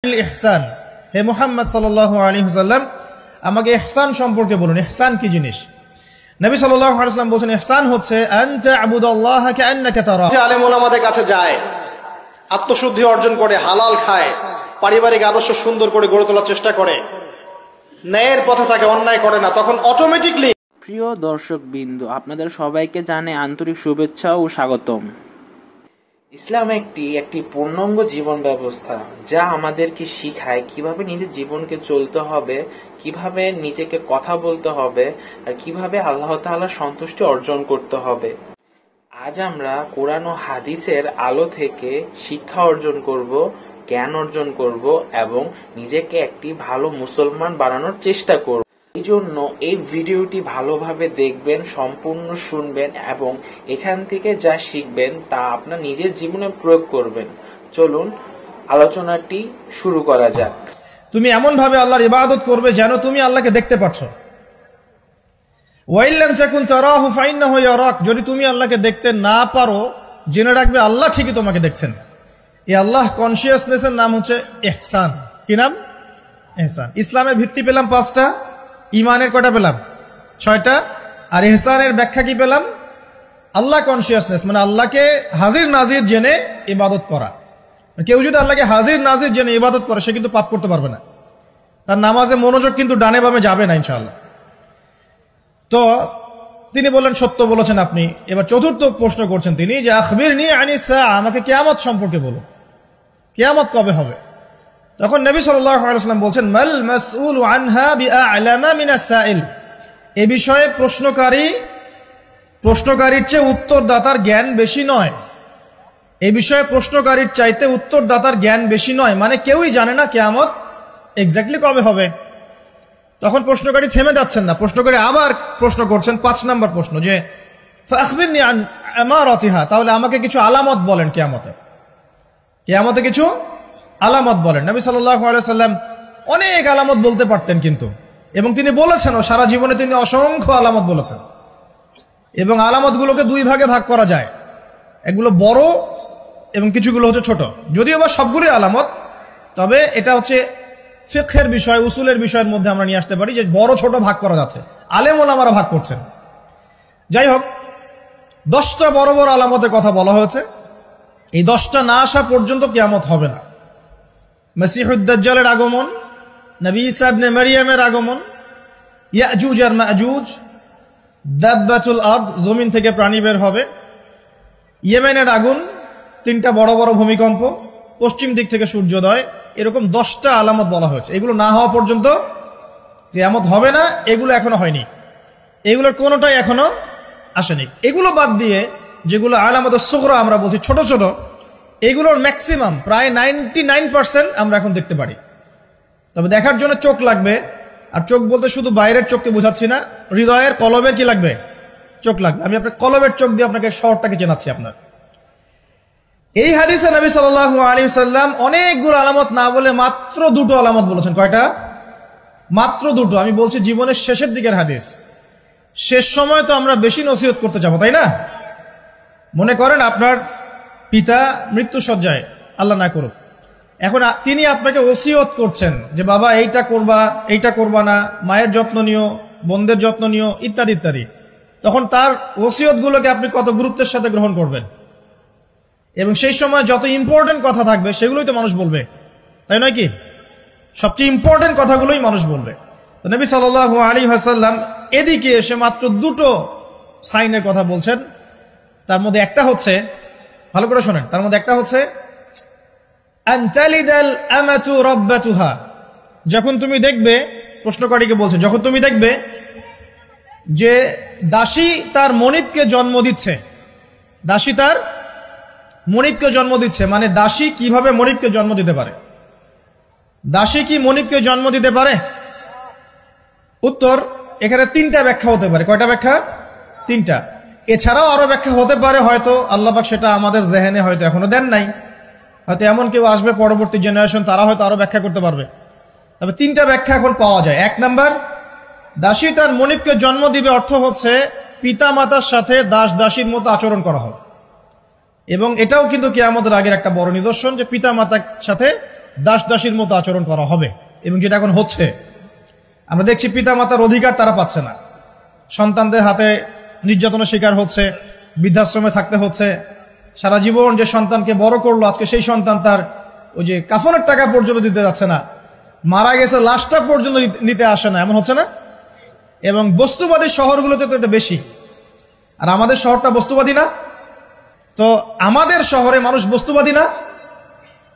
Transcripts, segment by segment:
ইহসান, হে মুহাম্মদ সাল্লাল্লাহু আলাইহি ওয়াসাল্লাম আমাকে ইহসান সম্পর্কে বলুন। ইহসান কি জিনিস? নবী সাল্লাল্লাহু আলাইহি ওয়াসাল্লাম বলেন ইহসান হচ্ছে আন তা'বুদাল্লাহা কাআন্নাকা তারাহু। আলেম ওলামাদের কাছে যায়, আত্মশুদ্ধি অর্জন করে, হালাল খায়, পারিবারিক আদর্শ সুন্দর করে গড়ে তোলার চেষ্টা করে, ন্যায়ের পথে থাকে, অন্যায় করে না, তখন অটোমেটিকলি। প্রিয় দর্শক বিন্দু, আপনাদের সবাইকে জানাই আন্তরিক শুভেচ্ছা ও স্বাগতম। ইসলাম একটি পূর্ণাঙ্গ জীবন ব্যবস্থা, যা আমাদেরকে শিখায় কিভাবে নিজের জীবনকে চলতে হবে, কিভাবে নিজেকে কথা বলতে হবে, আর কিভাবে আল্লাহ তাআলার সন্তুষ্টি অর্জন করতে হবে। আজ আমরা কোরআন ও হাদিসের আলো থেকে শিক্ষা অর্জন করব, জ্ঞান অর্জন করব এবং নিজেকে একটি ভালো মুসলমান বানানোর চেষ্টা করব। এই জন্য এই ভিডিওটি ভালোভাবে দেখবেন, সম্পূর্ণ শুনবেন এবং এখান থেকে যা শিখবেন তা আপনার নিজের জীবনে প্রয়োগ করবেন। চলুন আলোচনাটি শুরু করা যাক। তুমি এমন ভাবে আল্লাহর ইবাদত করবে যেন তুমি আল্লাহকে দেখতে পাচ্ছ। ওয়াইল্লাম তাকুন তারাহু ফাইন্নাহু ইয়ারাক, যদি তুমি আল্লাহকে দেখতে না পারো জেনে রাখবে আল্লাহ ঠিকই তোমাকে দেখছেন। এই আল্লাহ কনসিয়াসনেসের নাম হচ্ছে ইহসান। কি নাম? ইহসান। ইসলামের ভিত্তি পেলাম 5টা, ইমানের কয়টা পেলাম? 6টা। আর ইহসানের ব্যাখ্যা কি পেলাম? আল্লাহ কনসিয়াসনেস, মানে আল্লাহকে হাজির নাজির জেনে ইবাদত করা। কেউ যদি আল্লাহকে হাজির নাজির জেনে ইবাদত করে সে কিন্তু পাপ করতে পারবে না, তার নামাজে মনোযোগ কিন্তু ডানে বামে যাবে না ইনশাআল্লাহ। তো তিনি বললেন সত্য বলেছেন আপনি। এবার চতুর্থ প্রশ্ন করছেন তিনি যে আখবিরনি আনিস সাআ, আমাকে কিয়ামত সম্পর্কে বলুন, কিয়ামত কবে হবে? তখন নবী সাল্লাল্লাহু আলাইহি ওয়াসাল্লাম বলছেন মাল মাসউলু আনহা বিআ'লামা মিনাস সাইল, এই বিষয়ে প্রশ্নকারীর চেয়ে উত্তরদাতার জ্ঞান বেশি নয়। এই বিষয়ে প্রশ্নকারীর চাইতে উত্তরদাতার জ্ঞান বেশি নয়, মানে কেউই জানে না কিয়ামত এক্স্যাক্টলি কবে হবে। তখন প্রশ্নকারী থেমে যাচ্ছেন না, প্রশ্নকারী আবার প্রশ্ন করছেন, 5 নম্বর প্রশ্ন, যে ফাখবিরনি আন আমারাতিহা, তাহলে আমাকে কিছু আলামত বলেন কিয়ামতে, কিয়ামতে কিছু আলামত বলেন। নবী সাল্লাল্লাহু আলাইহি ওয়াসাল্লাম অনেক আলামত বলতে পারতেন কিন্তু, এবং তিনি বলেছেনও, সারা জীবনে তিনি অসংখ্য আলামত বলেছেন। এবং আলামতগুলোকে 2 ভাগে ভাগ করা যায়, এগুলো বড় এবং কিছুগুলো হচ্ছে ছোট। যদিও বা সবগুলোই আলামত, তবে এটা হচ্ছে ফিকহের বিষয়, উসুলের বিষয়ের মধ্যে আমরা নিয়ে আসতে পারি যে বড় ছোট ভাগ করা যাচ্ছে, আলেম ওলামারা ভাগ করছেন। যাই হোক, 10টা বড় বড় আলামতের কথা বলা হয়েছে। এই 10টা না আসা পর্যন্ত কিয়ামত হবে না। মসিহুদ দাজ্জালের আগমন, নবী ঈসা ইবনে মারইয়ামের আগমন, ইয়াজুজ আর মাজুজ, দাব্বাতুল আরদ, জমিন থেকে প্রাণী বের হবে, ইয়েমেনের আগুন, 3টা বড় বড় ভূমিকম্প, পশ্চিম দিক থেকে সূর্যোদয়, এরকম 10টা আলামত বলা হয়েছে। এগুলো না হওয়া পর্যন্ত কিয়ামত হবে না। এগুলো এখনো হয়নি, এগুলোর কোনোটাই এখনো আসেনি। এগুলো বাদ দিয়ে যেগুলো আলামত সুগরা আমরা বলছি, ছোট ছোট, এগুলোর ম্যাক্সিমাম প্রায় 99% আমরা এখন দেখতে পারি। তবে দেখার জন্য চোখ লাগবে, আর চোখ বলতে শুধু বাইরের চোখকে বোঝাচ্ছি না, হৃদয়ের কলবের কি লাগবে? চোখ লাগবে। আমি আপনার কলবের চোখ দিয়ে আপনাকে শহরটাকে চেনাচ্ছি। আপনার এই হাদিসে নবী সাল্লাল্লাহু আলাইহি ওয়াসাল্লাম অনেকগুলো আলামত না বলে মাত্র 2টো আলামত বলেছেন। কয়টা? মাত্র 2টো। আমি বলছি জীবনের শেষের দিকের হাদিস, শেষ সময় তো আমরা বেশি নসিহত করতে যাবো, তাই না? মনে করেন আপনার পিতা মৃত্যুশয্যায়, আল্লাহ না করুক, এখন তিনি আপনাকে ওসিয়ত করছেন যে বাবা এইটা করবা, এইটা করবা না, মায়ের যত্ন নিও, বোনদের যত্ন নিও, ইত্যাদি ইত্যাদি। তখন তার ওসিয়তগুলোকে আপনি কত গুরুত্বের সাথে গ্রহণ করবেন, এবং সেই সময় যত ইম্পর্টেন্ট কথা থাকবে সেগুলোই তো মানুষ বলবে, তাই নয় কি? সবচেয়ে ইম্পর্টেন্ট কথাগুলোই মানুষ বলবে। তো নবী সাল্লাল্লাহু আলাইহি ওয়াসাল্লাম এদিকে এসে মাত্র 2টো সাইনের কথা বলছেন। তার মধ্যে একটা হচ্ছে, ভালো করে শোনেন, তার মধ্যে একটা হচ্ছে আনতালিদাল আমাতু রাব্বাতুহা, যখন তুমি দেখবে, প্রশ্নকারীকে বলছে, যখন তুমি দেখবে যে দাসী তার মনিবকে জন্ম দিচ্ছে, দাসী তার মনিবকে জন্ম দিচ্ছে, মানে দাসী কিভাবে মনিবকে জন্ম দিতে পারে? দাসী কি মনিবকে জন্ম দিতে পারে? উত্তর, এখানে 3টা ব্যাখ্যা হতে পারে। কয়টা ব্যাখ্যা? 3টা। এছাড়াও আরো ব্যাখ্যা হতে পারে, হয়তো আল্লাহ পাক সেটা আমাদের জেহেনে হয়তো এখনো দেন নাই, হয়তো এমন কেউ আসবে পরবর্তী জেনারেশন, তারা হয়তো আরো ব্যাখ্যা করতে পারবে। তবে 3টা ব্যাখ্যা এখন পাওয়া যায়। 1 নাম্বার, দাসী তার মনিবকে জন্ম দিবে অর্থ হচ্ছে পিতা মাতার সাথে দাস দাসীর মতো আচরণ করা হবে। এবং এটাও কিন্তু কিয়ামতের আগের একটা বড় নিদর্শন যে পিতা মাতার সাথে দাস দাসীর মতো আচরণ করা হবে। এবং যেটা এখন হচ্ছে, আমরা দেখছি পিতামাতার অধিকার তারা পাচ্ছে না, সন্তানদের হাতে নির্যাতনের শিকার হচ্ছে, বৃদ্ধাশ্রমে থাকতে হচ্ছে। সারা জীবন যে সন্তানকে বড় করলো, আজকে সেই সন্তান তার ওই যে কাফনের টাকা পর্যন্ত দিতে যাচ্ছে না, মারা গেছে লাশটা পর্যন্ত নিতে আসে না, এমন হচ্ছে না? এবং বস্তুবাদী শহরগুলোতে তো এটা বেশি। আর আমাদের শহরটা বস্তুবাদী না? তো আমাদের শহরে মানুষ বস্তুবাদী না?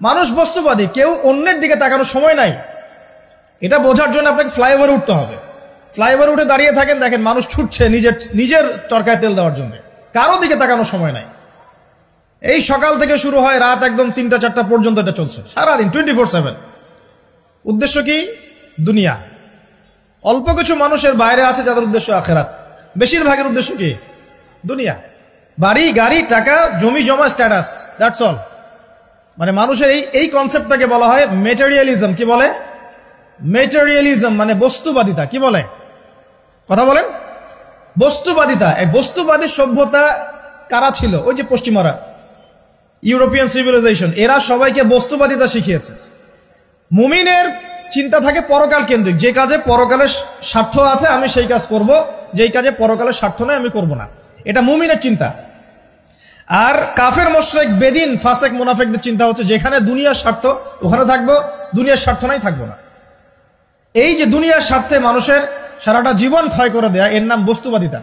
মানুষ বস্তুবাদী, কেউ অন্যের দিকে তাকানোর সময় নাই। এটা বোঝার জন্য আপনাকে ফ্লাইওভারে উঠতে হবে। ফ্লাইওভারে উঠে দাঁড়িয়ে থাকেন, দেখেন মানুষ ছুটছে নিজের চরকায় তেল দেওয়ার জন্য, কারো দিকে তাকানোর সময় নাই। এই সকাল থেকে শুরু হয়, রাত একদম 3টা-4টা পর্যন্ত এটা চলছে, সারাদিন 24/7। উদ্দেশ্য কি? দুনিয়া। অল্প কিছু মানুষের বাইরে আছে যাদের উদ্দেশ্য আখেরাত, বেশিরভাগের উদ্দেশ্য কি? দুনিয়া, বাড়ি গাড়ি, টাকা, জমি জমা, স্ট্যাটাস, দ্যাটস অল। মানে মানুষের এই কনসেপ্টটাকে বলা হয় মেটেরিয়ালিজম। কি বলে? মেটেরিয়ালিজম মানে বস্তুবাদিতা। কি বলে? কথা বলেন। বস্তুবাদিতা। এই বস্তুবাদী সভ্যতা কারা ছিল? ওই যে পশ্চিমারা, ইউরোপিয়ান সিভিলাইজেশন, এরা সবাইকে বস্তুবাদিতা শিখিয়েছে। মুমিনের চিন্তা থাকে পরকাল কেন্দ্রিক, যে কাজে পরকালের স্বার্থ আছে আমি সেই কাজ করব, যেই কাজে পরকালের স্বার্থ নাই আমি করব না। এটা মুমিনের চিন্তা। আর কাফের মুশরিক বেদিন ফাসেক মুনাফিকদের চিন্তা হচ্ছে যেখানে দুনিয়ার স্বার্থ ওখানে থাকবো, দুনিয়ার স্বার্থ নাই থাকবো না। এই যে দুনিয়ার স্বার্থে মানুষের সারাটা জীবন ক্ষয় করে দেয়া, এর নাম বস্তুবাদিতা,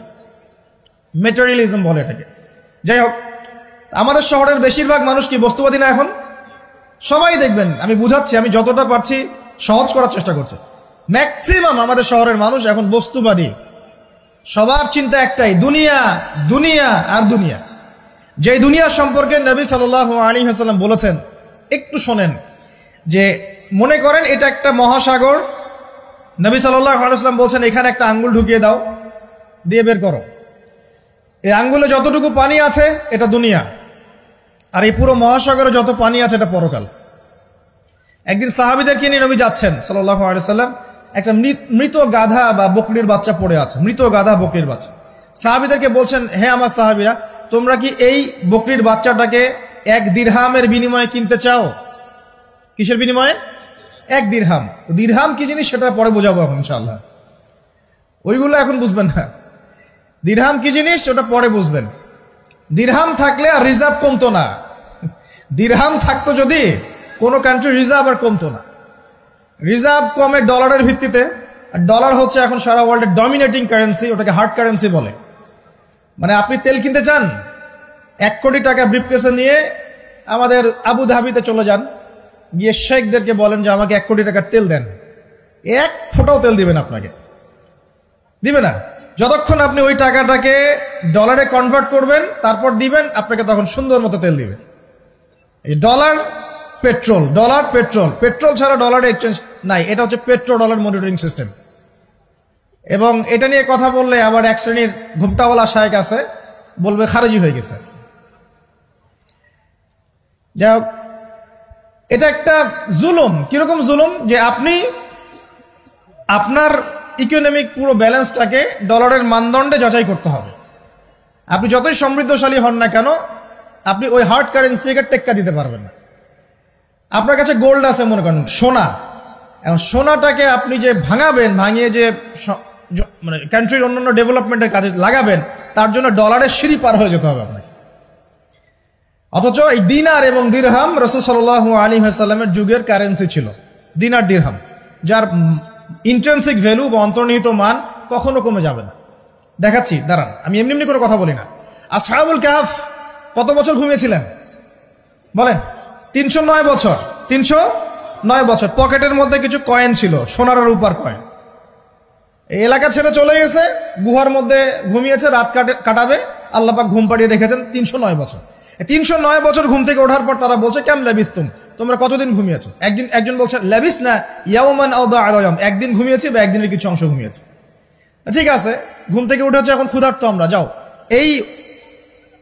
মেটেরিয়ালিজম বলে এটাকে। যাই হোক, আমাদের শহরের বেশিরভাগ মানুষ কি বস্তুবাদী না? এখন সবাই দেখবেন, আমি বুঝাচ্ছি, আমি যতটা পারছি সহজ করার চেষ্টা করছি। ম্যাক্সিমাম আমাদের শহরের মানুষ এখন বস্তুবাদী। সবার চিন্তা একটাই, দুনিয়া, দুনিয়া আর দুনিয়া। যে দুনিয়া সম্পর্কে নবী সাল্লাল্লাহু আলাইহি ওয়াসাল্লাম বলেছেন, একটু শোনেন। যে মনে করেন এটা একটা মহাসাগর, নবী সাল্লাল্লাহু আলাইহি ওয়াসাল্লাম বলছেন এখানে একটা আঙ্গুল ঢুকিয়ে দাও, দিয়ে বের করো। এই আঙ্গুলে যতটুকু পানি আছে এটা দুনিয়া, আর এই পুরো মহাসাগরে যত পানি আছে এটা পরকাল। একদিন সাহাবীদেরকে নিয়ে নবী যাচ্ছেন সাল্লাল্লাহু আলাইহি ওয়াসাল্লাম, একটা মৃত গাধা বা বকরির বাচ্চা পড়ে আছে, মৃত গাধা বকরির বাচ্চা। সাহাবীদেরকে বলছেন, হে আমার সাহাবীরা, তোমরা কি এই বকরির বাচ্চাটাকে 1 দিরহামের বিনিময়ে কিনতে চাও? কিসের বিনিময়ে? 1 দিরহাম। দিরহাম কি জিনিস সেটা পরে বোঝাবো ইনশাআল্লাহ, ওইগুলো এখন বুঝবেন না। দিরহাম কি জিনিস ওটা পরে বুঝবেন। দিরহাম থাকলে আর রিজার্ভ কমতো না। দিরহাম থাকতো যদি কোনো কান্ট্রি, রিজার্ভ আর কমতো না। রিজার্ভ কমে ডলারের ভিত্তিতে, আর ডলার হচ্ছে এখন সারা ওয়ার্ল্ডের ডমিনেটিং কারেন্সি, ওটাকে হার্ড কারেন্সি বলে। মানে আপনি তেল কিনতে চান, 1 কোটি টাকা ব্রিফকেসে নিয়ে আমাদের আবু ধাবিতে চলে যান, গিয়ে শেখদেরকে বলেন যে আমাকে 1 কোটি টাকার তেল দেন, 1 ফোঁটাও তেল দিবেন আপনাকে, দিবে না। যতক্ষণ আপনি ওই টাকাটাকে ডলারে কনভার্ট করবেন তারপর দিবেন, আপনাকে তখন সুন্দর মতো তেল দিবে। এই dollar petrol, dollar petrol, petrol ছাড়া ডলারের এক্সচেঞ্জ নাই। এটা হচ্ছে পেট্রো ডলার মনিটরিং সিস্টেম। এবং এটা নিয়ে কথা বললে আবার এক শ্রেণীর ঘুমটাওয়ালা শায়েখ আছে, বলবে খারেজি হয়ে গেছে। যাই হোক, এটা একটা জুলুম। কিরকম জুলুম? যে আপনি আপনার ইকোনমিক পুরো ব্যালেন্সটাকে ডলারের মানদণ্ডে যাচাই করতে হবে। আপনি যতই সমৃদ্ধশালী হন না কেন, আপনি ওই হার্ড কারেন্সিকে টেক্কা দিতে পারবেন না। আপনার কাছে গোল্ড আছে, মনে করেন সোনা, এখন সোনাটাকে আপনি যে ভাঙাবেন, ভাঙিয়ে যে মানে কান্ট্রির অন্যান্য ডেভেলপমেন্টের কাজে লাগাবেন, তার জন্য ডলারের সিঁড়ি পার হয়ে যেতে হবে আপনাকে। অথচ এই দিনার এবং দিরহাম রাসূল সাল্লাল্লাহু আলাইহি ওয়াসাল্লামের যুগের কারেন্সি ছিল, দিনার দিরহাম, যার ইন্ট্রিনসিক ভ্যালু বা অন্তর্নিহিত মান কখনো কমে যাবে না। দেখাচ্ছি, দাঁড়ান, আমি এমনি এমনি কোনো কথা বলি না। আসহাবুল কাহফ কত বছর ঘুমিয়েছিলেন বলেন? 309 বছর। 309 বছর। পকেটের মধ্যে কিছু কয়েন ছিল, সোনার আর রূপার কয়েন। এই এলাকা ছেড়ে চলে গেছে, গুহার মধ্যে ঘুমিয়েছে, রাত কাটাবে, আল্লাহ পাক ঘুম পাড়িয়ে রেখেছেন 309 বছর। 309 বছর ঘুম থেকে ওঠার পর তারা বলছে, কেম লাবিস্তুম, তোমরা কতদিন ঘুমিয়েছো? একজন বলছে লাবিস না ইয়াওমান আও বা'দা ইয়াওম, একদিন ঘুমিয়েছি বা একদিনের কিছু অংশ ঘুমিয়েছি। ঠিক আছে, ঘুম থেকে উঠেছে, এখন ক্ষুধার্ত আমরা, যাও এই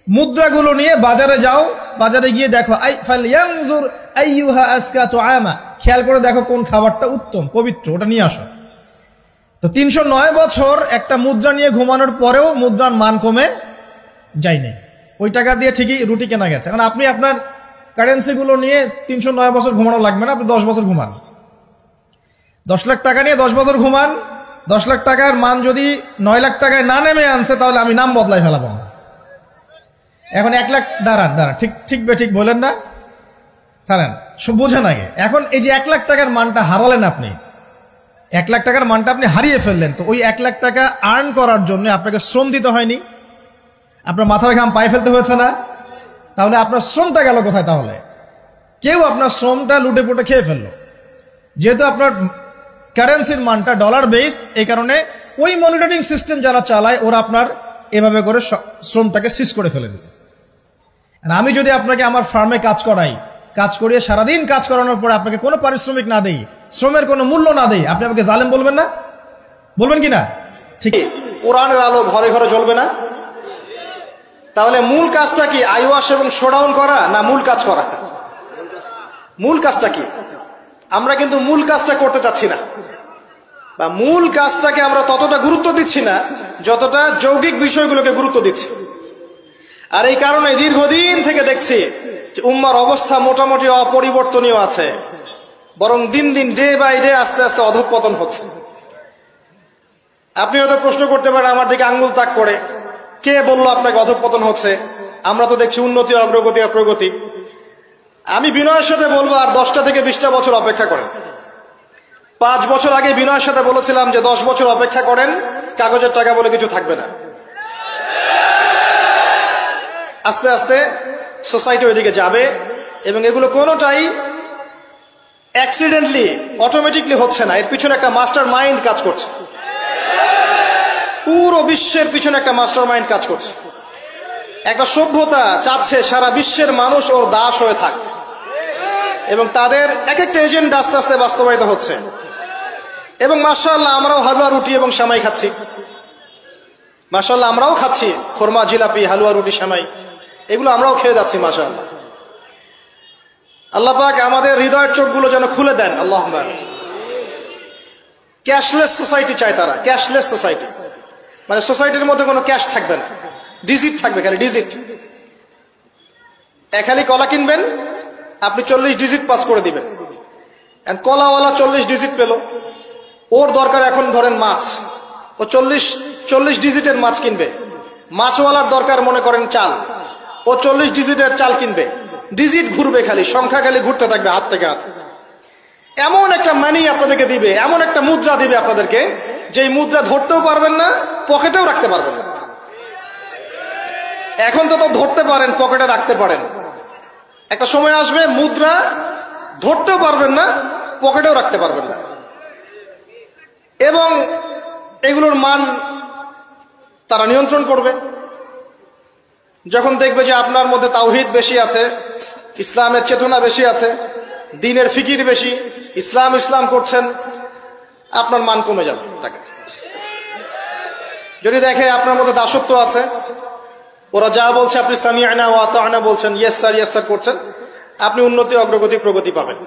মুদ্রাগুলো নিয়ে বাজারে যাও, বাজারে গিয়ে দেখো ফালয়ানজুর আইয়ুহা আজকা তুআমা, খেয়াল করে দেখো কোন খাবারটা উত্তম পবিত্র, ওটা নিয়ে আসো। তো 309 বছর একটা মুদ্রা নিয়ে ঘুমানোর পরেও মুদ্রার মান কমে যায়নি। ওই টাকা দিয়ে ঠিকই রুটি কেনা গেছে। কারণ আপনি আপনার কারেন্সিগুলো নিয়ে 309 বছর ঘুমানো লাগবে না, আপনি 10 বছর ঘুমান। 10 লাখ টাকা নিয়ে 10 বছর ঘুমান। 10 লাখ টাকার মান যদি 9 লাখ টাকায় না নেমে আনছে, তাহলে আমি নাম বদলাই ফেলাবো। এখন 1 লাখ, দাঁড়ান ঠিক বলেন না, দাঁড়ান, বোঝেন আগে। এখন এই যে 1 লাখ টাকার মানটা হারালেন আপনি, 1 লাখ টাকার মানটা আপনি হারিয়ে ফেললেন, তো ওই 1 লাখ টাকা আর্ন করার জন্য আপনাকে শ্রম দিতে হয়নি? আপনার মাথার ঘাম পায়ে ফেলতে হয়েছে না? তাহলে আপনার শ্রমটা গেল কোথায়? তাহলে কেউ আপনার শ্রমটা লুটে পুটে খেয়ে ফেললো। যেহেতু আপনার কারেন্সির মানটা ডলার বেসড, এই কারণে ওই মনিটরিং সিস্টেম যারা চালায় ওরা আপনার এভাবে করে শ্রমটাকে সিজ করে ফেলে দিবে। আর আমি যদি আপনাকে আমার ফার্মে কাজ করিয়ে সারাদিন কাজ করানোর পরে আপনাকে কোনো পারিশ্রমিক না দেই, শ্রমের কোনো মূল্য না দেই, আপনি আমাকে জালেম বলবেন না? বলবেন কি না? ঠিক। কোরআনের আলো ঘরে ঘরে জ্বলবে না? তাহলে মূল কাজটা কি? আইওয়াশ এবং শোডাউন করা, না মূল কাজ করা? মূল কাজটা কি? আমরা কিন্তু মূল কাজটা করতে চাচ্ছি না, বা মূল কাজটাকে আমরা ততটা গুরুত্ব দিচ্ছি না যতটা যৌগিক বিষয়গুলোকে গুরুত্ব দিচ্ছি। আর এই কারণে দীর্ঘদিন থেকে দেখছি যে উম্মার অবস্থা মোটামুটি অপরিবর্তনীয় আছে, বরং দিন দিন ডে বাই ডে আস্তে আস্তে অধঃপতন হচ্ছে। আপনি হয়তো প্রশ্ন করতে পারেন আমার দিকে আঙ্গুল তাক করে, কে বললো আপনাকে অধঃপতন হচ্ছে? আমরা তো দেখছি উন্নতি, অগ্রগতি আর প্রগতি। আমি বিনয়ের সাথে বলবো আর 10টা থেকে 20টা বছর অপেক্ষা করেন। 5 বছর আগে বিনয়ের সাথে বলেছিলাম যে 10 বছর অপেক্ষা করেন, কাগজের টাকা বলে কিছু থাকবে না। আস্তে আস্তে সোসাইটি ওইদিকে যাবে, এবং এগুলো কোনোটাই অ্যাক্সিডেন্টলি অটোমেটিকলি হচ্ছে না, এর পিছনে একটা মাস্টার মাইন্ড কাজ করছে। পুরো বিশ্বের পিছনে একটা মাস্টার মাইন্ড কাজ করছে। একটা সভ্যতা চাচ্ছে সারা বিশ্বের মানুষ ওর দাস হয়ে থাক, এবং তাদের এক একটা এজেন্ডা আস্তে আস্তে বাস্তবায়িত হচ্ছে। এবং মাশাআল্লাহ আমরাও হালুয়া রুটি এবং সেমাই খাচ্ছি। মাশাআল্লাহ আমরাও খাচ্ছি খোরমা, জিলাপি, হালুয়া রুটি, সেমাই, এগুলো আমরাও খেয়ে যাচ্ছি মাশাআল্লাহ। আল্লাহ পাক আমাদের হৃদয়ের চোখগুলো যেন খুলে দেন, আল্লাহুম্মা। ক্যাশলেস সোসাইটি চায় তারা, ক্যাশলেস সোসাইটি, মানে সোসাইটির মধ্যে কোনো ক্যাশ থাকবে না, ডিজিট থাকবে, খালি ডিজিট। খালি কলা কিনবেন, আপনি 40 ডিজিট পাস করে দিবেন। কলাওয়ালা 40 ডিজিট পেল, ওর দরকার এখন ধরেন মাছ, ও 40 ডিজিটের মাছ কিনবে। মাছওয়ালার দরকার মনে করেন চাল, ও 40 ডিজিটের চাল কিনবে। ডিজিট ঘুরবে, খালি সংখ্যা খালি ঘুরতে থাকবে হাত থেকে হাত। এমন একটা মানি আপনাদেরকে দিবে, এমন একটা মুদ্রা দিবে আপনাদেরকে, যে মুদ্রা ধরতেও পারবেন না, পকেটেও রাখতে পারবেন না। এখন তো ধরতে পারেন, পকেটে রাখতে পারেন, একটা সময় আসবে মুদ্রা ধরতেও পারবেন না, পকেটেও রাখতে পারবেন না। এবং এগুলোর মান তারা নিয়ন্ত্রণ করবে। যখন দেখবে যে আপনার মধ্যে তাওহীদ বেশি আছে, ইসলামের চেতনা বেশি আছে, দ্বীনের ফিকির বেশি, ইসলাম ইসলাম করছেন, আপনার মান কমে যাবে টাকা। যদি দেখে আপনার মধ্যে দাসত্ব আছে, ওরা যা বলছে আপনি সামিআনা ওয়া আতা'না বলছেন, ইয়েস স্যার ইয়েস স্যার করছেন, আপনি উন্নতি, অগ্রগতি, প্রগতি পাবেন।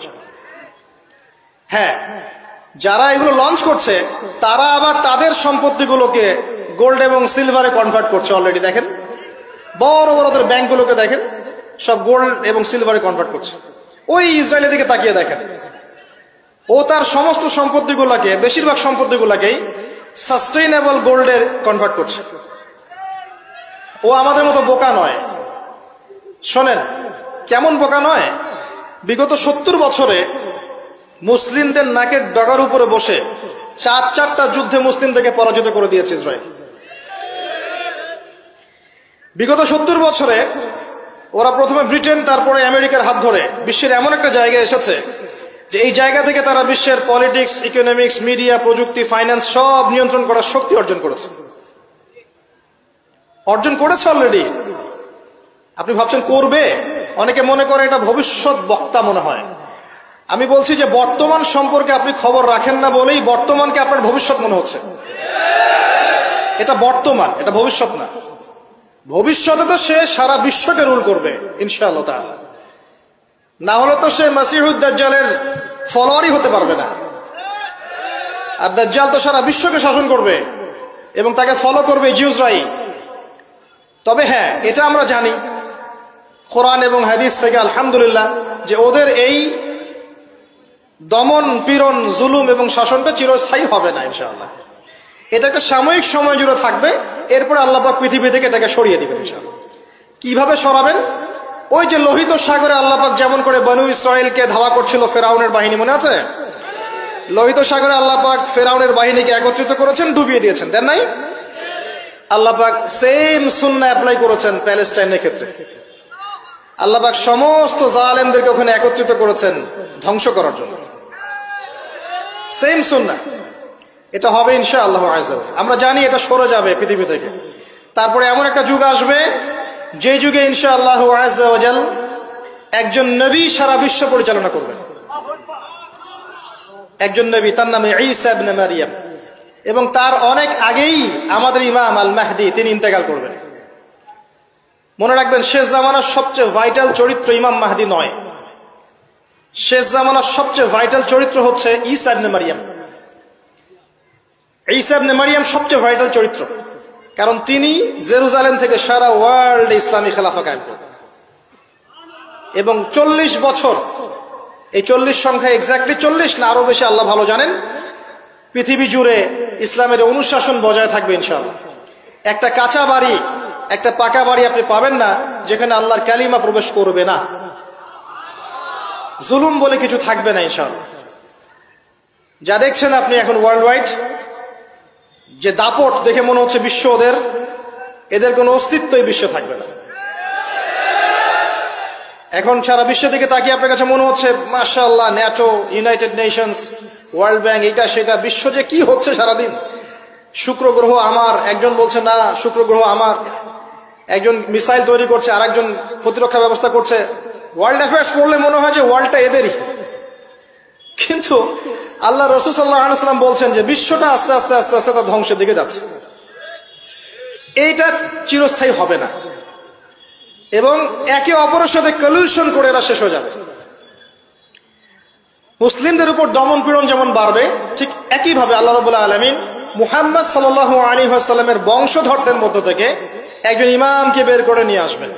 হ্যাঁ, যারা এগুলো লঞ্চ করছে তারা আবার তাদের সম্পত্তিগুলোকে গোল্ড এবং সিলভারে কনভার্ট করছে অলরেডি। দেখেন বড় বড় ওদের ব্যাংকগুলোকে দেখেন, সব গোল্ড এবং সিলভারে কনভার্ট করছে। ওই ইসরায়েলের দিকে তাকিয়ে দেখেন, ও তার সমস্ত সম্পত্তিগুলোকে, বেশিরভাগ সম্পত্তিগুলোকেই সাস্টেইনেবল গোল্ডে কনভার্ট করছে। ও আমাদের মতো বোকা নয়। শোনেন কেমন বোকা নয়, বিগত 70 বছরে মুসলিমদের নাকের ডগার উপরে বসে 4টা যুদ্ধে মুসলিমদেরকে পরাজিত করে দিয়েছে ইসরায়েল। বিগত 70 বছরে ওরা প্রথমে ব্রিটেন, তারপরে আমেরিকার হাত ধরে বিশ্বের এমন একটা জায়গায় এসেছে যে এই জায়গা থেকে তারা বিশ্বের পলিটিক্স, ইকোনমিক্স, মিডিয়া, প্রযুক্তি, ফাইন্যান্স সব নিয়ন্ত্রণ করার শক্তি অর্জন করেছে অলরেডি। আপনি ভাবছেন করবে? অনেকে মনে করে এটা ভবিষ্যৎ বক্তা মনে হয়। আমি বলছি যে বর্তমান সম্পর্কে আপনি খবর রাখেন না বলেই বর্তমানকে আপনার ভবিষ্যৎ মনে হচ্ছে। এটা বর্তমান, এটা ভবিষ্যৎ না। ভবিষ্যতে তো সে সারা বিশ্বকে রুল করবে ইনশাআল্লাহ তাআলা। না হলে তো সে মাসিহুদ দাজ্জালের ফলোয়ারই হতে পারবে না। আর দাজ্জাল তো সারা বিশ্বকে শাসন করবে এবং তাকে ফলো করবে জিউসরাই। তবে হ্যাঁ, এটা আমরা জানি কোরআন এবং হাদিস থেকে আলহামদুলিল্লাহ যে ওদের এই দমন পীড়ন জুলুম এবং শাসনটা চিরস্থায়ী হবে না ইনশাআল্লাহ। এটা একটা সাময়িক সময় জুড়ে থাকবে, এরপর আল্লাহ পাক পৃথিবী থেকে এটাকে সরিয়ে দিবেন ইনশাআল্লাহ। কিভাবে সরাবেন? ওই যে লোহিত সাগরে আল্লাহ পাক যেমন করে বনু ইসরায়েলকে ধাওয়া করছিল ফেরাউনের বাহিনী, মনে আছে? লোহিত সাগরে আল্লাহ পাক ফেরাউনের বাহিনীকে একত্রিত করেছেন, ডুবিয়ে দিয়েছেন, দেন নাই? আল্লাহ পাক সেম সুন্নাহ অ্যাপ্লাই করেছেন প্যালেস্টাইনের ক্ষেত্রে। আল্লাহ পাক সমস্ত জালেমদেরকে ওখানে একত্রিত করেছেন ধ্বংস করার জন্য। সেম সুন্নাহ, এটা হবে ইনশাআল্লাহ আযজা ওয়া জাল। আমরা জানি এটা সরে যাবে পৃথিবী থেকে। তারপরে এমন একটা যুগ আসবে যে যুগে ইনশাআল্লাহ আযজা ওয়া জাল একজন নবী সারা বিশ্ব পরিচালনা করবেন। একজন নবী, তার নাম ঈসা ইবনে মারইয়াম, এবং তার অনেক আগেই আমাদের ইমাম আল মাহদি তিনি ইন্তেকাল করবেন। মনে রাখবেন, শেষ জামানার সবচেয়ে ভাইটাল চরিত্র ইমাম মাহদি নয়, শেষ জামানার সবচেয়ে ভাইটাল চরিত্র হচ্ছে ঈসা ইবনে মারইয়াম। ঈসা ইবনে মারইয়াম সবচেয়ে ভাইটাল চরিত্র, কারণ তিনি জেরুজালেম থেকে সারা ওয়ার্ল্ডে ইসলামী খেলাফা কায়েম করবেন। এবং 40 বছর, এই 40 সংখ্যা এক্স্যাক্টলি 40 না আরো বেশি আল্লাহ ভালো জানেন, পৃথিবী জুড়ে ইসলামের অনুশাসন বজায় থাকবে ইনশাআল্লাহ। একটা কাঁচা বাড়ি, একটা পাকা বাড়ি আপনি পাবেন না যেখানে আল্লাহর কালিমা প্রবেশ করবে না, জুলুম বলে কিছু থাকবে না ইনশাআল্লাহ। যা দেখছেন আপনি এখন ওয়ার্ল্ড ওয়াইড যে দাপট, দেখে মনে হচ্ছে বিশ্ব এদের কোনো অস্তিত্বই বিশ্ব থাকবে না। এখন সারা বিশ্ব দিকে তাকিয়ে আপনার কাছে মনে হচ্ছে মাশাআল্লাহ, NATO, United Nations, world bank, এটা সেটা, বিশ্ব যে কি হচ্ছে সারাদিন। শুক্র গ্রহ আমার, একজন বলছে না শুক্র গ্রহ আমার, একজন মিসাইল তৈরি করছে, আর একজন প্রতিরক্ষা ব্যবস্থা করছে। ওয়ার্ল্ড অ্যাফেয়ার্স পড়লে মনে হয় যে ওয়ার্ল্ডটা এদেরই, কিন্তু আল্লাহ রাসূল সাল্লাল্লাহু আলাইহি ওয়াসাল্লাম বলছেন যে বিশ্বটা আস্তে আস্তে আস্তে আস্তে তার ধ্বংসের দিকে যাচ্ছে। এইটা চিরস্থায়ী হবে না, এবং একে অপরের সাথে কলিউশন করে এরা শেষ হয়ে যাবে। মুসলিমদের উপর দমন পীড়ন যেমন বাড়বে, ঠিক একইভাবে আল্লাহ রাব্বুল আলামিন মুহাম্মদ সাল্লাল্লাহু আলাইহি ওয়াসাল্লামের বংশধরদের মধ্য থেকে একজন ইমামকে বের করে নিয়ে আসবেন।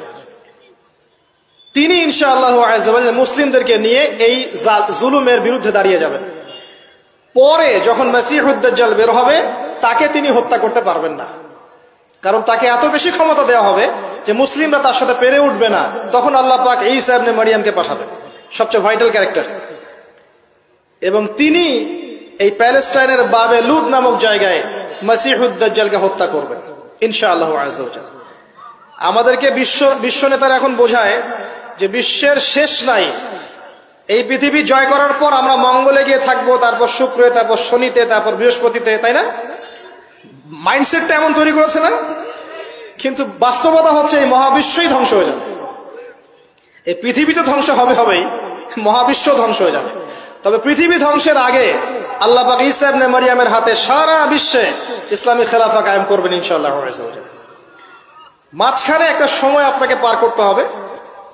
তিনি ইনশাআল্লাহ আযজা ওয়া জাল মুসলিমদেরকে নিয়ে এই জুলুমের বিরুদ্ধে দাঁড়িয়ে যাবেন। পরে যখন মাসিহুদ দাজ্জাল বের হবে, তাকে তিনি হত্যা করতে পারবেন না, কারণ তাকে এত বেশি ক্ষমতা দেওয়া হবে যে মুসলিমরা তার সাথে পেরে উঠবে না। তখন আল্লাহ পাক ঈসা ইবনে মারইয়ামকে পাঠাবেন, সবচেয়ে ভাইটাল ক্যারেক্টার, এবং তিনি এই প্যালেস্টাইনের বাবে লুদ নামক জায়গায় মাসিহুদ দাজ্জালকে হত্যা করবেন ইনশাআল্লাহ আযজা ওয়া জাল। আমাদেরকে বিশ্ব নেতারা এখন বোঝায় যে বিশ্বের শেষ নাই, এই পৃথিবী জয় করার পর আমরা মঙ্গলে গিয়ে থাকবো, তারপর শুক্রে, তারপর শনিতে, তারপর বৃহস্পতিতে, তাই না? মাইন্ডসেটটা এমন তৈরি করেছে না? কিন্তু বাস্তবতা হচ্ছে এই মহাবিশ্বই ধ্বংস হয়ে যাবে। এই পৃথিবী তো ধ্বংস হবেই, মহাবিশ্ব ধ্বংস হয়ে যাবে। তবে পৃথিবী ধ্বংসের আগে আল্লাহ পাক ঈসা ইবনে মারইয়ামের হাতে সারা বিশ্বে ইসলামী খেলাফা কায়েম করবেন ইনশাআল্লাহ। মাঝখানে একটা সময় আপনাকে পার করতে হবে।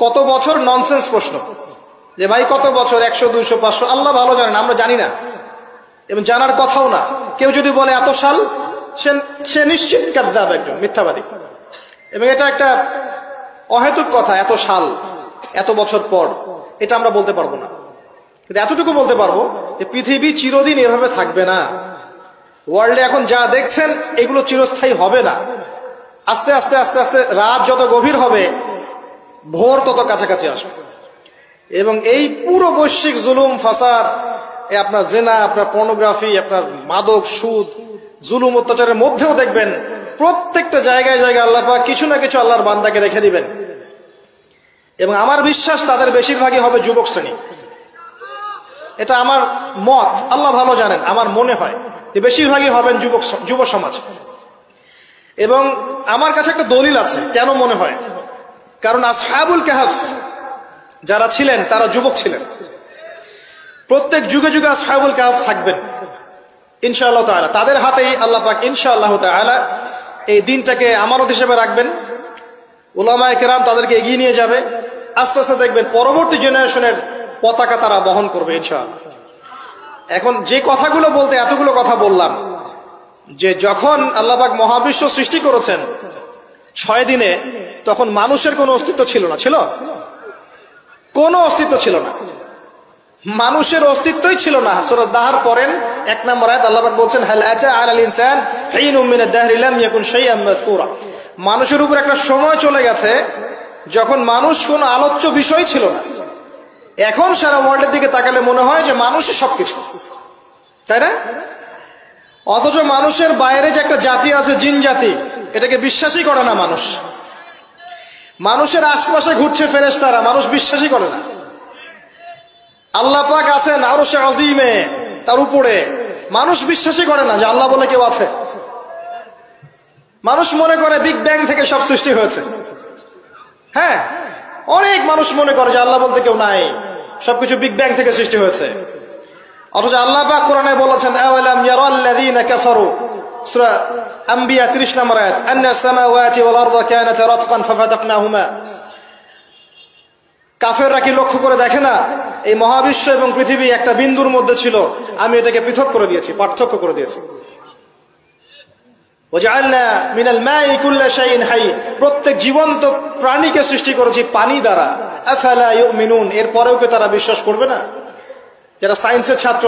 কত বছর? ননসেন্স প্রশ্ন, যে ভাই কত বছর, 100, 200, 500, আল্লাহ ভালো জানেন, আমরা জানি না এবং জানার কথাও না। কেউ যদি বলে এত সাল, সে নিশ্চিত কাযযাব, একজন মিথ্যাবাদী। এবং এটা একটা অহেতুক কথা, এত সাল, এত বছর পর, এটা আমরা বলতে পারবো না। কিন্তু এতটুকু বলতে পারবো যে পৃথিবী চিরদিন এভাবে থাকবে না। ওয়ার্ল্ডে এখন যা দেখছেন এগুলো চিরস্থায়ী হবে না। আস্তে আস্তে আস্তে আস্তে রাত যত গভীর হবে, ভোর তত কাছাকাছি আসবে। এবং এই পুরো বৈশ্বিক জুলুম, ফাসাদ, আপনার জেনা, আপনার পর্নোগ্রাফি, আপনার মাদক, সুদ, জুলুম, অত্যাচারের মধ্যেও দেখবেন প্রত্যেকটা জায়গায় জায়গায় আল্লাহ পাক কিছু না কিছু আল্লাহর বান্দাকে রেখে দিবেন। এবং আমার বিশ্বাস তাদের বেশিরভাগই হবে যুবক শ্রেণী। এটা আমার মত, আল্লাহ ভালো জানেন, আমার মনে হয় যে বেশিরভাগই হবেন যুব সমাজ। এবং আমার কাছে একটা দলিল আছে কেন মনে হয়, কারণ আসহাবুল কাহফ যারা ছিলেন তারা যুবক ছিলেন। প্রত্যেক যুগে যুগে আসহাবুল কাহফ থাকবেন ইনশাআল্লাহ তাআলা। তাদের হাতেই আল্লাহ পাক ইনশাআল্লাহ তাআলা এই দিনটাকে আমানত হিসেবে রাখবেন। উলামায়ে কেরাম তাদেরকে এগিয়ে নিয়ে যাবে। আস্তে আস্তে দেখবেন পরবর্তী জেনারেশনের পতাকা তারা বহন করবে ইনশাআল্লাহ। এখন যে কথাগুলো বলতে এতগুলো কথা বললাম, যে যখন আল্লাহ পাক মহাবিশ্ব সৃষ্টি করেছেন 6 দিনে, তখন মানুষের কোনো অস্তিত্ব ছিল না, ছিল? কোনো অস্তিত্ব ছিল না, মানুষের অস্তিত্বই ছিল না। সূরা দাহর পড়েন 1 নম্বর আয়াত, আল্লাহ পাক বলছেন হাল আতা আলাল ইনসান হিনুম মিনাদ দাহরি লাম ইয়াকুন শাইআন মাযকুরা। মানুষের উপর একটা সময় চলে গেছে যখন মানুষ কোনো আলোচ্য বিষয় ছিল না। এখন সারা ওয়ার্ল্ডের দিকে তাকালে মনে হয় যে মানুষই সবকিছু, তাই না? অথচ মানুষের বাইরে যে একটা জাতি আছে, জিন জাতি, এটাকে বিশ্বাসই করে না মানুষ। মানুষের আশপাশে ঘুরছে ফেরেশতারা, মানুষ বিশ্বাসই করে না। আল্লাহ পাক আছেন আরশে আজিমে, তার উপরে, মানুষ বিশ্বাসই করে না যে আল্লাহ বলে কেউ আছে। মানুষ মনে করে বিগ ব্যাং থেকে সব সৃষ্টি হয়েছে। হ্যাঁ, অনেক মানুষ মনে করে যে আল্লাহ বলতে কেউ নাই, সবকিছু বিগ ব্যাং থেকে সৃষ্টি হয়েছে। অথচ আল্লাহ পাক কোরআনে বলেছেন আওয়ালাম ইয়ারাল্লাযীনা কাফারু, সূরা আম্বিয়া 30 নম্বর আয়াত, আন্নাস সামাওয়াতি ওয়াল আরদা কানাতা রাতকান ফাফাতাকনাহুমা। কাফেররা কি লক্ষ্য করে দেখে না এই মহাবিশ্ব এবং পৃথিবী একটা বিন্দুর মধ্যে ছিল, আমি এটাকে পৃথক করে দিয়েছি, পার্থক্য করে দিয়েছি। ওয়াজআলনা মিনাল মাই কুল্লা শাইইন হাই, প্রত্যেক জীবন্ত প্রাণীকে সৃষ্টি করেছি পানি দ্বারা। আফালা ইউমিনুন, এরপরেও কি তারা বিশ্বাস করবে না? যারা সায়েন্সের ছাত্র,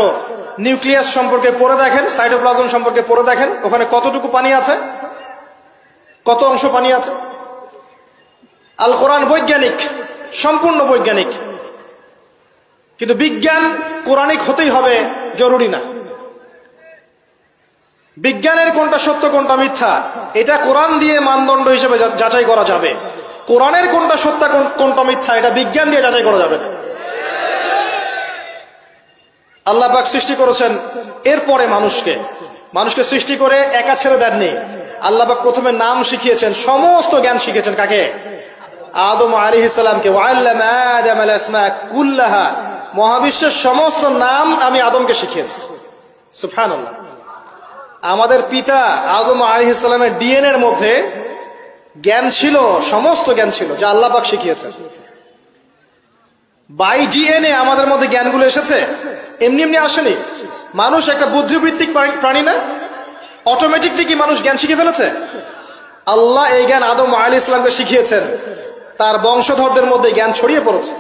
নিউক্লিয়াস সম্পর্কে পড়ে দেখেন, সাইটোপ্লাজম সম্পর্কে পড়ে দেখেন, ওখানে কতটুকু পানি আছে, কত অংশ পানি আছে। আল কোরআন বৈজ্ঞানিক, সম্পূর্ণ বৈজ্ঞানিক, কিন্তু বিজ্ঞান কোরআনিক হতেই হবে জরুরি না। বিজ্ঞানের কোনটা সত্য কোনটা মিথ্যা এটা কোরআন দিয়ে মানদণ্ড হিসেবে যাচাই করা যাবে। কোরআনের কোনটা সত্য কোনটা মিথ্যা এটা বিজ্ঞান দিয়ে যাচাই করা যাবে না। আল্লাহ পাক সৃষ্টি করেছেন, এরপরে মানুষকে সৃষ্টি করে একা ছেড়ে দেননি। আল্লাহ পাক প্রথমে নাম শিখিয়েছেন, সমস্ত জ্ঞান শিখিয়েছেন কাকে? আদম আলাইহিস সালামকে। ওয়াল্লামা আদম আল আসমা কুল্লাহা, মহাবিশ্বের সমস্ত নাম আমি আদমকে শিখিয়েছি। সুবহানাল্লাহ। আমাদের পিতা আদম আলাইহিস সালামের ডিএনএ এর মধ্যে জ্ঞান ছিল, সমস্ত জ্ঞান ছিল যা আল্লাহ পাক শিখিয়েছেন। বাই ডিএনএ আমাদের মধ্যে জ্ঞানগুলো এসেছে, এমনি এমনি আসেনি। মানুষ একটা বুদ্ধিবৃত্তিক প্রাণী না? অটোমেটিকলি কি মানুষ জ্ঞান শিখে ফেলেছে? আল্লাহ এই জ্ঞান আদম আলাইহিস সালামকে শিখিয়েছেন, তার বংশধরদের মধ্যে জ্ঞান ছড়িয়ে পড়েছে।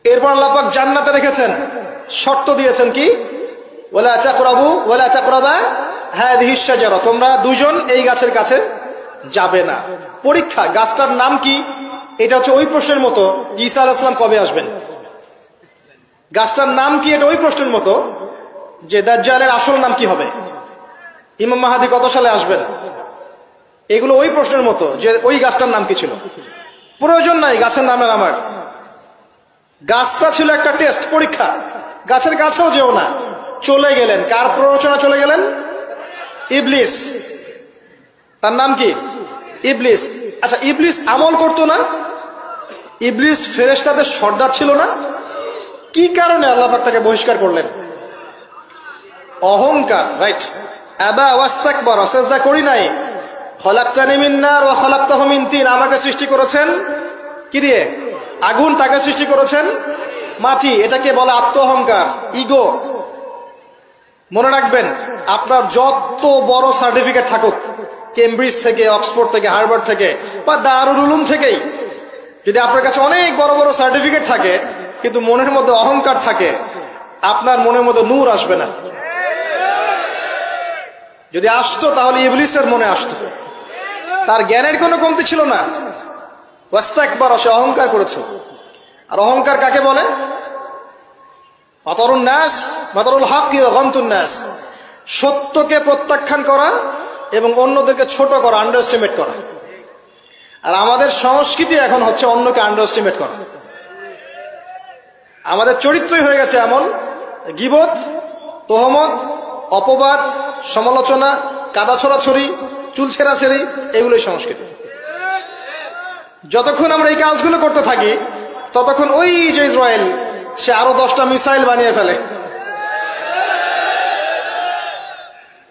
এরপর আল্লাহ পাক জান্নাতে রেখেছেন, শর্ত দিয়েছেন কি? ওয়ালা তাকরাবু ওয়ালা তাকরাবা হাযিহিশ শাজারা, তোমরা দুজন এই গাছের কাছে যাবে না। পরীক্ষা, গাছটার নাম কি? এটা হচ্ছে ওই প্রশ্নের মতো ঈসা আলাইহিস সালাম কবে আসবেন। গাছটার নাম কি? এটা ওই প্রশ্নের মতো যে দাজ্জালের আসল নাম কি হবে, ইমাম মাহদী কত সালে আসবেন। এগুলো ওই প্রশ্নের মতো যে ওই গাছটার নাম কি ছিল। প্রয়োজন নাই গাছের নামের আমার। গাছটা ছিল একটা টেস্ট, পরীক্ষা। গাছের কাছেও যেও না। চলে গেলেন, কার প্ররোচনা চলে গেলেন? ইবলিস। তার নাম কি? ইবলিস। আচ্ছা, ইবলিস আমল করতো না? ইবলিস ফেরেশতাদের সর্দার ছিল না? কি কারণে আল্লাহ পাক তাকে বহিষ্কার করলেন? অহংকার, রাইট। আবা ওয়াস্তাকবার, সিজদা করি নাই। খলাকতানি মিন নার ওয়া খলাকতাহু মিন তিন, আমাকে সৃষ্টি করেছেন কি দিয়ে? আগুন। তাকে সৃষ্টি করেছেন মাটি। এটাকে বলে আত্ম অহংকার, ইগো। মনে রাখবেন, আপনার যত বড় সার্টিফিকেট থাকুক, কেমব্রিজ থেকে, অক্সফোর্ড থেকে, হার্ভার্ড থেকে বা দারুল উলুম থেকেই, যদি আপনার কাছে অনেক বড় বড় সার্টিফিকেট থাকে কিন্তু মনের মধ্যে অহংকার থাকে, আপনার মনের মধ্যে নূর আসবে না। যদি আসতো তাহলে ইবলিসের মনে আসতো। তার জ্ঞানের কোনো কমতি ছিল না। ওয়াস্তাকবার, সে অহংকার করেছে। আর অহংকার কাকে বলে? মাতারুন নাস মাতারুল হক ওয়া গামতুন নাস, সত্যকে প্রত্যাখ্যান করা এবং অন্যদেরকে ছোট করা, আন্ডার এস্টিমেট করা। আর আমাদের সংস্কৃতি এখন হচ্ছে অন্যকে আন্ডার এস্টিমেট করা। আমাদের চরিত্রই হয়ে গেছে এমন, গীবত, তোহমত, অপবাদ, সমালোচনা, কাদা ছড়াছড়ি, চুল ছেঁড়াছেড়ি, এগুলোই সংস্কৃতি। যতক্ষণ আমরা এই কাজগুলো করতে থাকি ততক্ষণ ওই যে ইসরায়েল, সে আরো 10টা মিসাইল বানিয়ে ফেলে।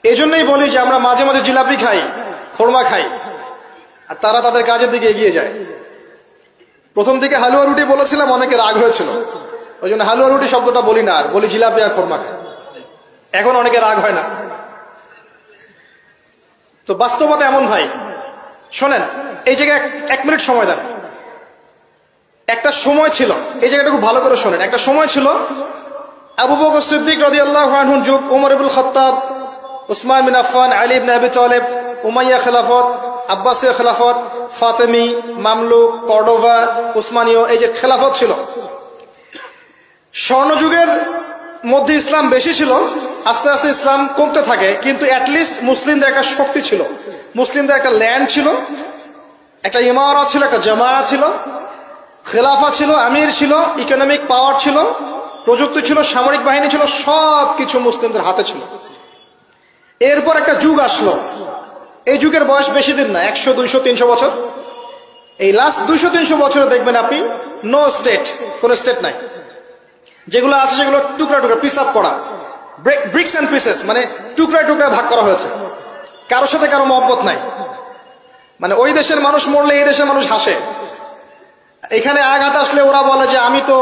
এই জন্যই বলি যে আমরা মাঝে মাঝে জিলাপি খাই, খোরমা খাই, আর তারা তাদের কাজের দিকে এগিয়ে যায়। প্রথম দিকে হালুয়া রুটি বলেছিলাম, অনেকে রাগ হয়েছিল, ওই জন্য হালুয়া রুটি শব্দটা বলি না, আর বলি জিলাপি আর খোরমা খাই। এখন অনেকে রাগ হয় না। তো বাস্তবতা এমন ভাই, শোনেন, এই জায়গায় 1 মিনিট সময় দেন। একটা সময় ছিল, এই জায়গাটা খুব ভালো করে শোনেন, একটা সময় ছিল আবু বকর সিদ্দিক রাদিয়াল্লাহু আনহুর যুগ, ওমর ইবনুল খাত্তাব, উসমান বিন আফফান, আলী ইবনে আবি তালেব, উমাইয়া খেলাফত, আব্বাসীয় খেলাফত, ফাতেমি, মামলুক, কর্ডোভা, উসমানীয়, এই যে খেলাফত ছিল। স্বর্ণযুগের মধ্যে ইসলাম বেশি ছিল, আস্তে আস্তে ইসলাম কমতে থাকে, কিন্তু অ্যাটলিস্ট মুসলিমদের একটা শক্তি ছিল, মুসলিমদের একটা ল্যান্ড ছিল, একটা ইমারত ছিল, একটা জামায়া ছিল, খেলাফা ছিল, আমির ছিল, ইকোনমিক পাওয়ার ছিল, প্রযুক্তি ছিল, সামরিক বাহিনী ছিল, সবকিছু মুসলিমদের হাতে ছিল। এরপর একটা যুগ আসলো, এই যুগের বয়স বেশি দিন না, 100, 200, 300 বছর। এই লাস্ট 200-300 বছরে দেখবেন আপনি নো স্টেট, কোন স্টেট নাই, যেগুলো আছে সেগুলো টুকরা টুকরা পিস আপ করা, ব্রিক্স এন্ড পিসেস, মানে টুকরায় টুকরায় ভাগ করা হয়েছে। কারোর সাথে কারো মহব্বত নাই, মানে ওই দেশের মানুষ মরলে এই দেশের মানুষ হাসে, এখানে আঘাত আসলে ওরা বলে যে আমি তো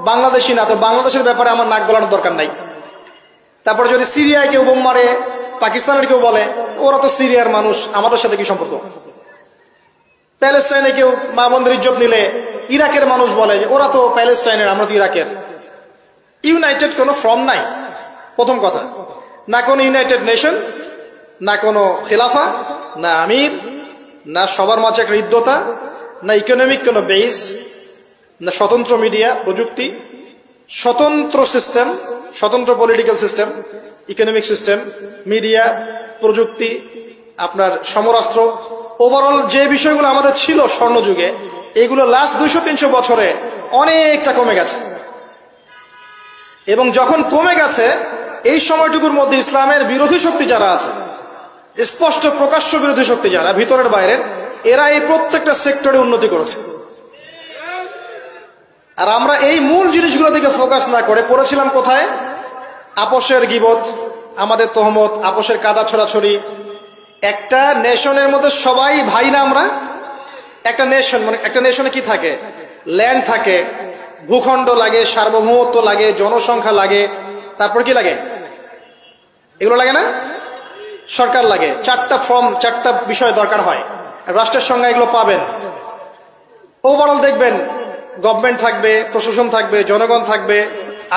বাংলাদেশি না, তো বাংলাদেশের ব্যাপারে আমার নাক গলানোর দরকার নাই। তারপরে যদি সিরিয়ায় কেউ বোম মারে, পাকিস্তানের কেউ বলে ওরা তো সিরিয়ার মানুষ, আমাদের সাথে কি সম্পর্ক। প্যালেস্টাইনে কেউ মা বোনদের ইজ্জত নিলে ইরাকের মানুষ বলে যে ওরা তো প্যালেস্টাইনের, আমরা তো ইরাকের। ইউনাইটেড কোনো ফর্ম নাই, প্রথম কথা, না কোনো ইউনাইটেড নেশন, না কোনো খেলাফা, না আমির, না সবার মাঝে একটা হৃদ্যতা, না ইকোনমিক কোনো বেস, না স্বতন্ত্র মিডিয়া প্রযুক্তি, স্বতন্ত্র সিস্টেম, স্বতন্ত্র political system, economic system, media, প্রযুক্তি, আপনার সমরাস্ত্র, ওভারঅল যে বিষয়গুলো আমাদের ছিল স্বর্ণযুগে, এগুলো লাস্ট 200-300 বছরে অনেকটা কমে গেছে। এবং যখন কমে গেছে, এই সময়টুকুর মধ্যে ইসলামের বিরোধী শক্তি যারা আছে, স্পষ্ট প্রকাশ্য বিরোধী শক্তি যারা ভিতরের বাইরের, এরা এই প্রত্যেকটা সেক্টরে উন্নতি করেছে। আর আমরা এই মূল জিনিসগুলো দিকে ফোকাস না করে পড়েছিলাম কোথায়? আপোষের গীবত, আমাদের তহমত, আপোষের কাদা ছড়াছড়ি। একটা নেশনের মধ্যে সবাই ভাই না আমরা? একটা নেশন, মানে একটা নেশনে কি থাকে? ল্যান্ড থাকে, ভূখণ্ড লাগে, সার্বভৌমত্ব লাগে, জনসংখ্যা লাগে, তারপর কি লাগে? এগুলো লাগে না? সরকার লাগে, 4টা বিষয় দরকার হয়, রাষ্ট্রের সঙ্গে এগুলো পাবেন। ওভারঅল দেখবেন গভর্নমেন্ট থাকবে, প্রশাসন থাকবে, জনগণ থাকবে,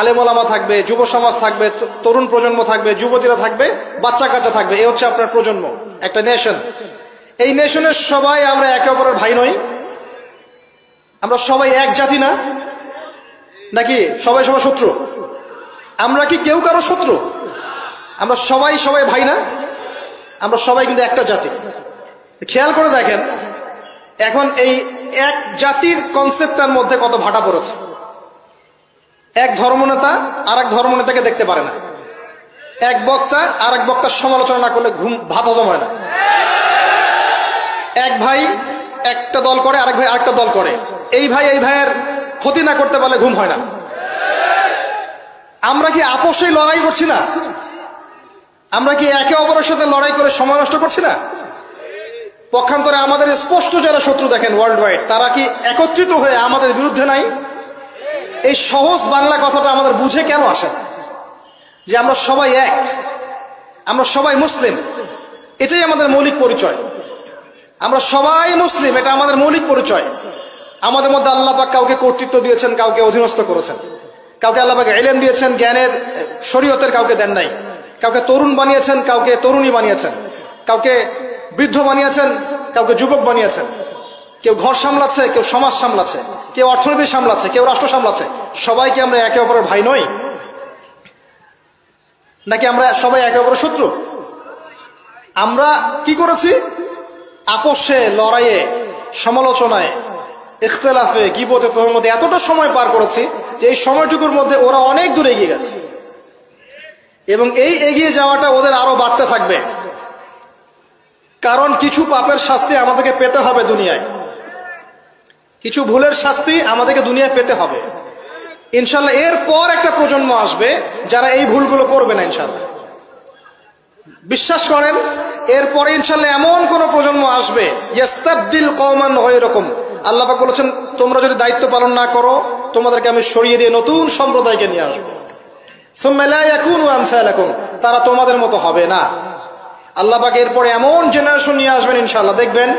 আলেম ওলামা থাকবে, যুব সমাজ থাকবে, তরুণ প্রজন্ম থাকবে, যুবতীরা থাকবে, বাচ্চা কাচ্চা থাকবে। এই হচ্ছে আপনার প্রজন্ম, একটা নেশন। এই নেশনের সবাই আমরা একে অপরের ভাই নই? আমরা সবাই এক জাতি না? নাকি সবাই সবাই শত্রু? আমরা কি কেউ কারো শত্রু? আমরা সবাই সবাই ভাই না? আমরা সবাই কিন্তু একটা জাতি। খেয়াল করে দেখেন এখন এই এক জাতির কনসেপ্টের মধ্যে কত ভাটা পড়েছে। এক ধর্মনেতা আর এক ধর্মনেতাকে দেখতে পারে না, এক বক্তা আর এক বক্তার সমালোচনা না করলে ভাত হজম হয় না, এক ভাই একটা দল করে, আরেক ভাই আরেকটা দল করে, এই ভাই এই ভাইয়ের ক্ষতি না করতে পারলে ঘুম হয় না। আমরা কি আপোষেই লড়াই করছি না? আমরা কি একে অপরের সাথে লড়াই করে সময় নষ্ট করছি না? পক্ষান্তরে আমাদের স্পষ্ট যারা শত্রু দেখেন ওয়ার্ল্ড ওয়াইড, তারা কি একত্রিত হয়ে আমাদের বিরুদ্ধে নাই? এই সহজ বাংলা কথাটা আমাদের বুঝে কেন আসে না যে আমরা সবাই এক, আমরা সবাই মুসলিম, এটাই আমাদের মৌলিক পরিচয়। আমরা সবাই মুসলিম, এটা আমাদের মৌলিক পরিচয়। আমাদের মধ্যে আল্লাহ পাক কাউকে কর্তৃত্ব দিয়েছেন, কাউকে অধীনস্থ করেছেন, কাউকে আল্লাহ পাক ইলম দিয়েছেন, জ্ঞানের শরীয়তের কাউকে দেন নাই, কাউকে তরুণ বানিয়েছেন, কাউকে তরুণী বানিয়েছেন, কাউকে বৃদ্ধ বানিয়েছেন, কাউকে যুবক বানিয়েছেন, কেউ ঘর সামলাচ্ছে, কেউ সমাজ সামলাচ্ছে, কেউ অর্থনীতি সামলাচ্ছে, কেউ রাষ্ট্র সামলাচ্ছে। সবাইকে আমরা একে অপরের ভাই নই? নাকি আমরা সবাই একে অপরের শত্রু? আমরা কি করেছি? আপোষে, লড়াইয়ে, সমালোচনায়, ইখতিলাফে, গীবতে, তহমতে এতটা সময় পার করেছি যে এই সময়টুকুর মধ্যে ওরা অনেক দূর এগিয়ে গেছে, এবং এই এগিয়ে যাওয়াটা ওদের আরো বাড়তে থাকবে। কারণ কিছু পাপের শাস্তি আমাদেরকে পেতে হবে দুনিয়ায়, কিছু ভুলের শাস্তি আমাদেরকে দুনিয়ায় পেতে হবে ইনশাল্লাহ। এরপর একটা প্রজন্ম আসবে যারা এই ভুলগুলো করবে না ইনশাল্লাহ। বিশ্বাস করেন, এরপরে ইনশাল্লাহ এমন কোন প্রজন্ম আসবে, ইস্তাবদিল কওমান গায়রাকুম, আল্লাহ পাক বলেছেন তোমরা যদি দায়িত্ব পালন না করো তোমাদেরকে আমি সরিয়ে দিয়ে নতুন সম্প্রদায়কে নিয়ে আসবো। সুম্মা লা ইয়াকুনু আমসালাকুম, তারা তোমাদের মতো হবে না। আল্লাহ পাক এরপরে এমন জেনারেশন নিয়ে আসবেন ইনশাআল্লাহ, দেখবেন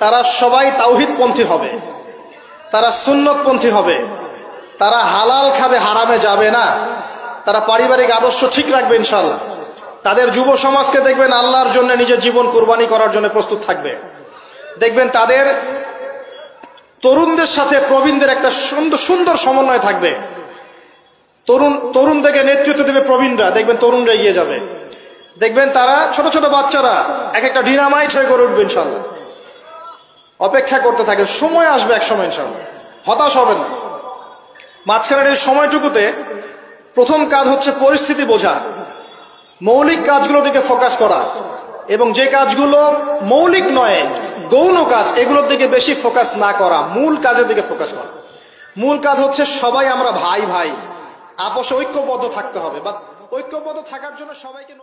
তারা সবাই তাওহীদ পন্থী হবে, তারা সুন্নতপন্থী হবে, তারা হালাল খাবে, হারামে যাবে না, তারা পারিবারিক আদর্শ ঠিক রাখবে ইনশাআল্লাহ। তাদের যুব সমাজকে দেখবেন আল্লাহর জন্য নিজের জীবন কোরবানি করার জন্য প্রস্তুত থাকবে। দেখবেন তাদের তরুণদের সাথে প্রবীণদের একটা সুন্দর সমন্বয় থাকবে। তরুণ থেকে নেতৃত্ব দেবে প্রবীণরা, দেখবেন তরুণরা এগিয়ে যাবে। দেখবেন তারা ছোট ছোট বাচ্চারা এক একটা ডিনামাইট হয়ে গড়ে উঠবে ইনশাআল্লাহ। অপেক্ষা করতে থাকেন, সময় আসবে এক সময় ইনশাআল্লাহ, হতাশ হবেন না। মাঝখানের এই সময়টুকুতে প্রথম কাজ হচ্ছে পরিস্থিতি বোঝা, মৌলিক কাজগুলোর দিকে ফোকাস করা, এবং যে কাজগুলো মৌলিক নয়, গৌণ কাজ, এগুলোর দিকে বেশি ফোকাস না করা, মূল কাজের দিকে ফোকাস করা। মূল কাজ হচ্ছে সবাই আমরা ভাই ভাই, আপোষে ঐক্যবদ্ধ থাকতে হবে, বা ঐক্যবদ্ধ থাকার জন্য সবাইকে